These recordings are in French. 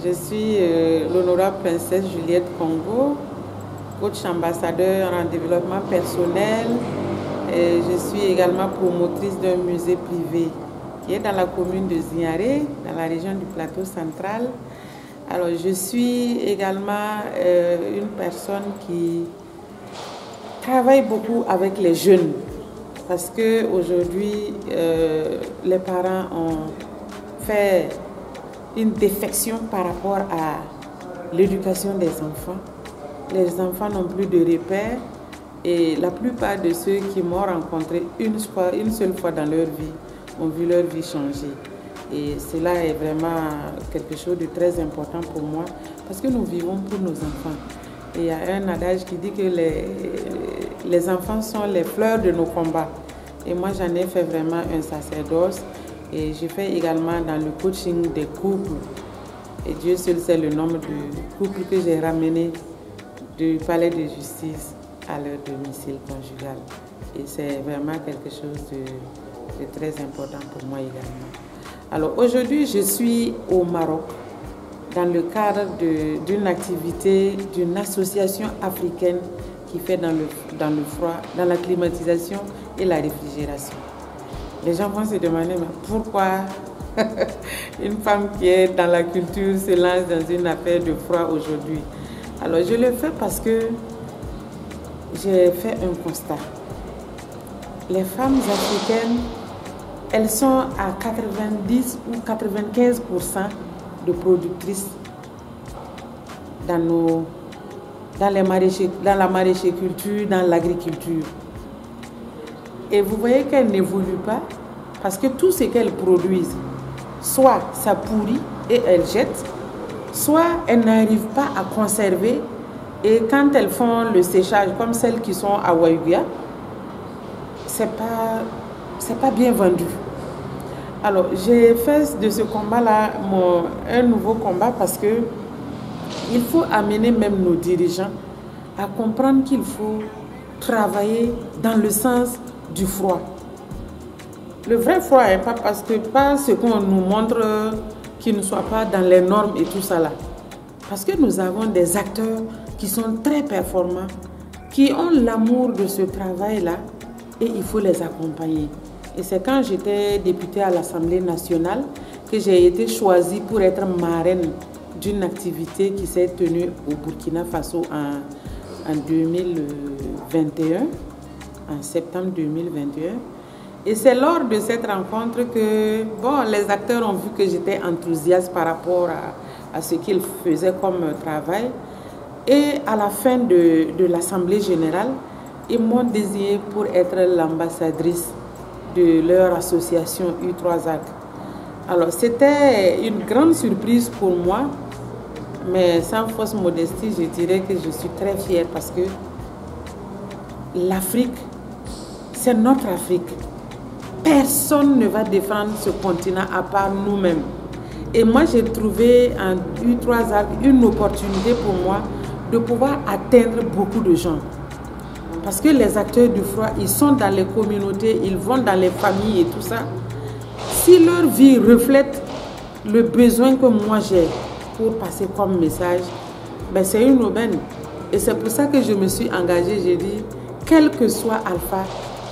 Je suis l'honorable princesse Juliette Congo, coach ambassadeur en développement personnel. Et je suis également promotrice d'un musée privé qui est dans la commune de Zignaré, dans la région du Plateau central. Alors, je suis également une personne qui travaille beaucoup avec les jeunes parce qu'aujourd'hui, les parents ont fait une défection par rapport à l'éducation des enfants. Les enfants n'ont plus de repères et la plupart de ceux qui m'ont rencontré une seule fois dans leur vie ont vu leur vie changer. Et cela est vraiment quelque chose de très important pour moi parce que nous vivons pour nos enfants. Et il y a un adage qui dit que les enfants sont les fleurs de nos combats. Et moi, j'en ai fait vraiment un sacerdoce. Et je fais également dans le coaching des couples. Et Dieu seul sait le nombre de couples que j'ai ramenés du palais de justice à leur domicile conjugal. Et c'est vraiment quelque chose de très important pour moi également. Alors aujourd'hui, je suis au Maroc dans le cadre d'une activité d'une association africaine qui fait dans le froid, dans la climatisation et la réfrigération. Les gens vont se demander mais pourquoi une femme qui est dans la culture se lance dans une affaire de froid aujourd'hui. Alors je le fais parce que j'ai fait un constat. Les femmes africaines, elles sont à 90 ou 95% de productrices dans la maraîchculture, dans l'agriculture. Et vous voyez qu'elles n'évoluent pas parce que tout ce qu'elles produisent, soit ça pourrit et elles jettent, soit elles n'arrivent pas à conserver et quand elles font le séchage, comme celles qui sont à Ouaïga, c'est pas bien vendu. Alors j'ai fait de ce combat-là un nouveau combat parce que il faut amener même nos dirigeants à comprendre qu'il faut travailler dans le sens du froid. Le vrai froid, hein, pas ce qu'on nous montre qui ne soit pas dans les normes et tout ça là. Parce que nous avons des acteurs qui sont très performants, qui ont l'amour de ce travail-là et il faut les accompagner. Et c'est quand j'étais députée à l'Assemblée nationale que j'ai été choisie pour être marraine d'une activité qui s'est tenue au Burkina Faso en 2021, en septembre 2021. Et c'est lors de cette rencontre que les acteurs ont vu que j'étais enthousiaste par rapport à ce qu'ils faisaient comme travail. Et à la fin de l'Assemblée générale, ils m'ont désigné pour être l'ambassadrice de leur association U3AG. Alors c'était une grande surprise pour moi, mais sans fausse modestie, je dirais que je suis très fière parce que l'Afrique, c'est notre Afrique. Personne ne va défendre ce continent à part nous-mêmes. Et moi, j'ai trouvé en U3AG une opportunité pour moi de pouvoir atteindre beaucoup de gens. Parce que les acteurs du froid, ils sont dans les communautés, ils vont dans les familles et tout ça. Si leur vie reflète le besoin que moi j'ai pour passer comme message, c'est une aubaine. Et c'est pour ça que je me suis engagée, j'ai dit, quel que soit Alpha,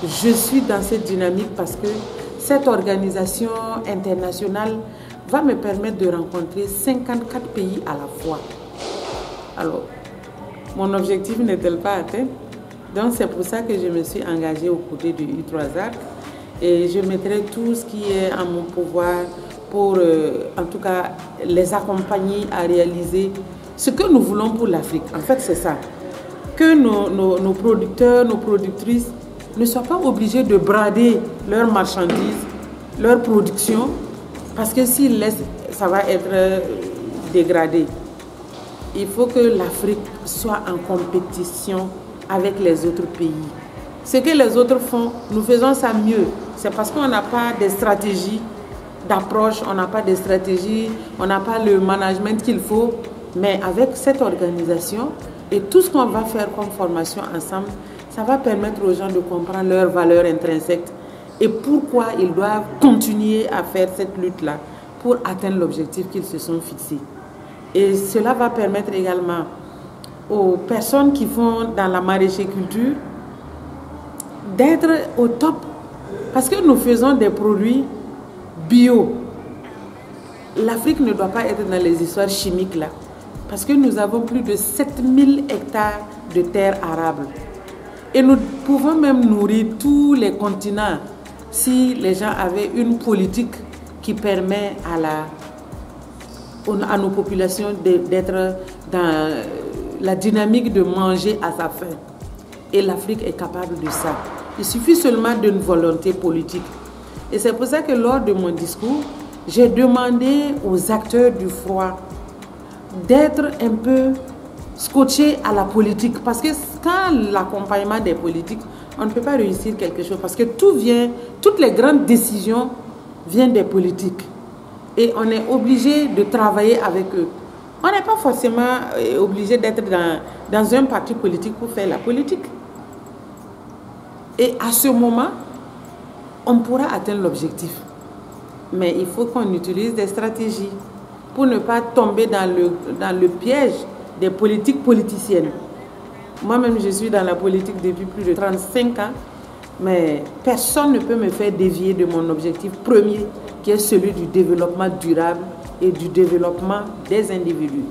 je suis dans cette dynamique parce que cette organisation internationale va me permettre de rencontrer 54 pays à la fois. Alors, mon objectif n'est-il pas atteint? Donc c'est pour ça que je me suis engagée aux côtés de U3AG et je mettrai tout ce qui est en mon pouvoir pour en tout cas les accompagner à réaliser ce que nous voulons pour l'Afrique. En fait c'est ça, que nos producteurs, nos productrices ne soient pas obligés de brader leurs marchandises, leur production parce que s'ils laissent, ça va être dégradé. Il faut que l'Afrique soit en compétition avec les autres pays. Ce que les autres font, nous faisons ça mieux. C'est parce qu'on n'a pas de stratégie d'approche, on n'a pas de stratégie, on n'a pas le management qu'il faut. Mais avec cette organisation et tout ce qu'on va faire comme formation ensemble, ça va permettre aux gens de comprendre leurs valeurs intrinsèques et pourquoi ils doivent continuer à faire cette lutte-là pour atteindre l'objectif qu'ils se sont fixés. Et cela va permettre également aux personnes qui font dans la maraîchère-culture d'être au top. Parce que nous faisons des produits bio. L'Afrique ne doit pas être dans les histoires chimiques là. Parce que nous avons plus de 7000 hectares de terres arables. Et nous pouvons même nourrir tous les continents si les gens avaient une politique qui permet à nos populations d'être dans la dynamique de manger à sa faim. Et l'Afrique est capable de ça. Il suffit seulement d'une volonté politique. Et c'est pour ça que lors de mon discours, j'ai demandé aux acteurs du froid d'être un peu scotchés à la politique. Parce que quand l'accompagnement des politiques, on ne peut pas réussir quelque chose. Parce que toutes les grandes décisions viennent des politiques. Et on est obligé de travailler avec eux. On n'est pas forcément obligé d'être dans un parti politique pour faire la politique. Et à ce moment, on pourra atteindre l'objectif. Mais il faut qu'on utilise des stratégies pour ne pas tomber dans le piège des politiques politiciennes. Moi-même, je suis dans la politique depuis plus de 35 ans, mais personne ne peut me faire dévier de mon objectif premier, qui est celui du développement durable et du développement des individus.